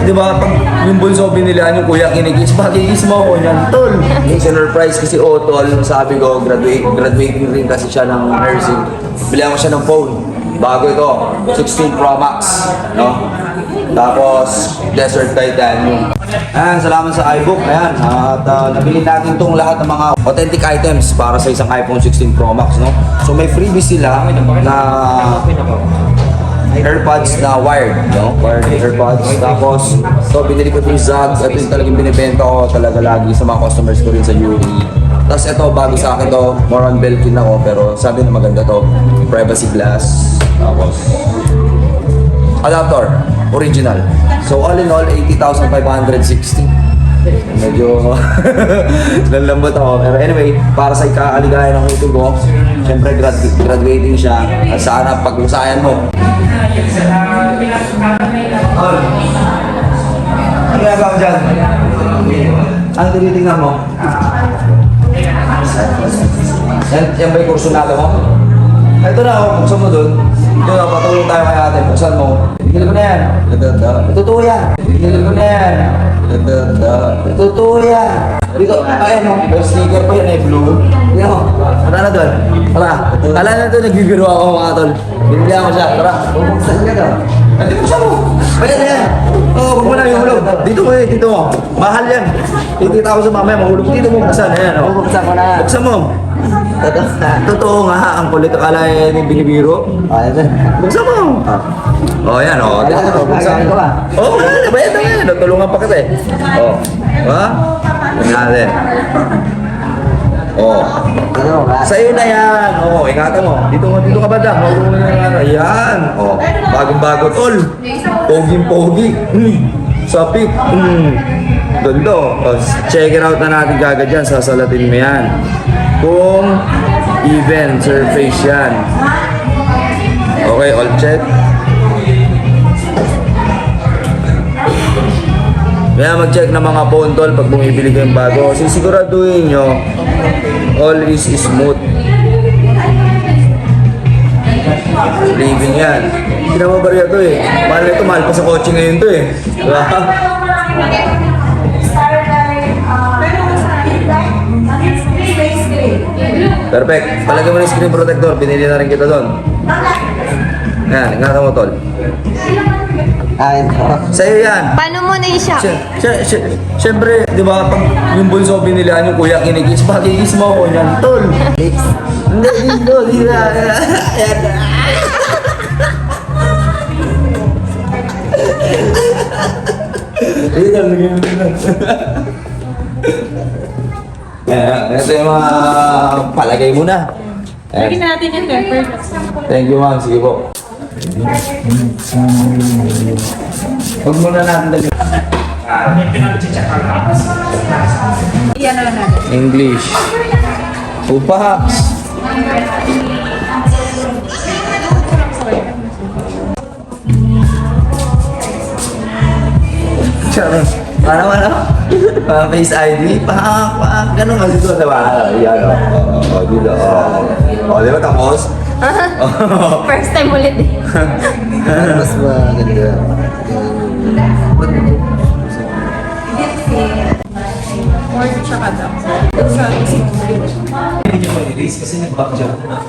di ba, pag yung bunso binilaan yung kuya kinikis, pakikis mo ako yan, tol. Yung sinurprise kasi tol, sabi ko, graduating rin kasi siya ng nursing. Bilihan ko siya ng phone. Bago ito, 16 Pro Max, no? Tapos, Desert Titanium. Ayan, salamat sa iBook. Ayan, at nabili natin itong lahat ng mga authentic items para sa isang iPhone 16 Pro Max, no? So, may freebies sila na AirPods na wired, no? Wired AirPods. Tapos, so binili ko yung Zags. Ito yung talagang binibenta ko talaga lagi sa mga customers ko rin sa UAE. Tapos ito, bago sa akin to, more on Belkin ako, pero sabi na maganda to. Privacy glass. Tapos, adapter, original. So all in all, 80,560. Medyo nalambot ako. Pero anyway, para sa ikaaligaya ng ito ko, syempre graduating siya. At sana pag-usayan mo. Ano ginagawa mo dyan? Ano tinitingnan mo? Yan ba yung kursunado mo? Ito na ako, buksan mo dun. Ito na, patulong tayo kay ate. Buksan mo. Tigil mo na yan. Totoo yan. Tigil mo na yan. Totoo yan. Dito, ayan o. May sticker pa yan eh, blue. Tignan mo. Tara na doon. Tara. Kala na ito, nagbibiro ako mga tol. Binilihan ko siya. Tara. Buksan ka daw. Hindi, buksan mo. Ayan na yan. Oo, huwag mo na yung hulog. Dito mo eh, dito mo. Mahal yan. Titita ako sa mamaya, mahulog. Dito mo buksan. Ayan o. Buksan ko na. Buksan mo. Totoo nga, ang kulit akala yung binibiro. Buksan mo. Oh, yan o. Buksan ko ba? Oo, bayad na yan. Tulungan pa kita eh. Oh. Ha? Tingnan natin. Oh. Sa'yo na yan. Oh, ingatan mo. Dito ka ba dyan? Ayan. Oh. Bagong-bago tol. Poging-pogi. Sapik. Ganda. Oh, check it out na natin kagad yan. Sasalatin mo yan. Kung even surface yan. Okay, all check. Kaya mag-check ng mga phone tol pag bumibili kayong bago. Sisiguraduhin nyo, all is smooth. Living yan. Hindi naman bariya to eh. Mahal na ito, mahal pa sa kotse ngayon to eh. Diba? Perfect. Palagay mo na yung screen protector. Binili na rin kita doon. Yan, ingatan mo tol. Sa'yo yan. Paano mo na i-shop? Siyempre, di ba, pag yung bunso binilaan yung kuya kinikis, pakikis mo ako yan, tol. Hindi, dito. Ayan. Dito, lagyan mo dito. Ito yung mga palagay mo na. Lagyan natin yung pepper. Thank you, ma'am. Sige po. Huwag muna natin dali. Iyan na lang natin. English. Upax. Charot. Ano? Face ID? Ganun kasi ito, diba? Yan o. Dito. O, di ba tapos? First time ulit eh. Mas maganda. More tsaka daw. Hindi ko i-release kasi nag-back jump na.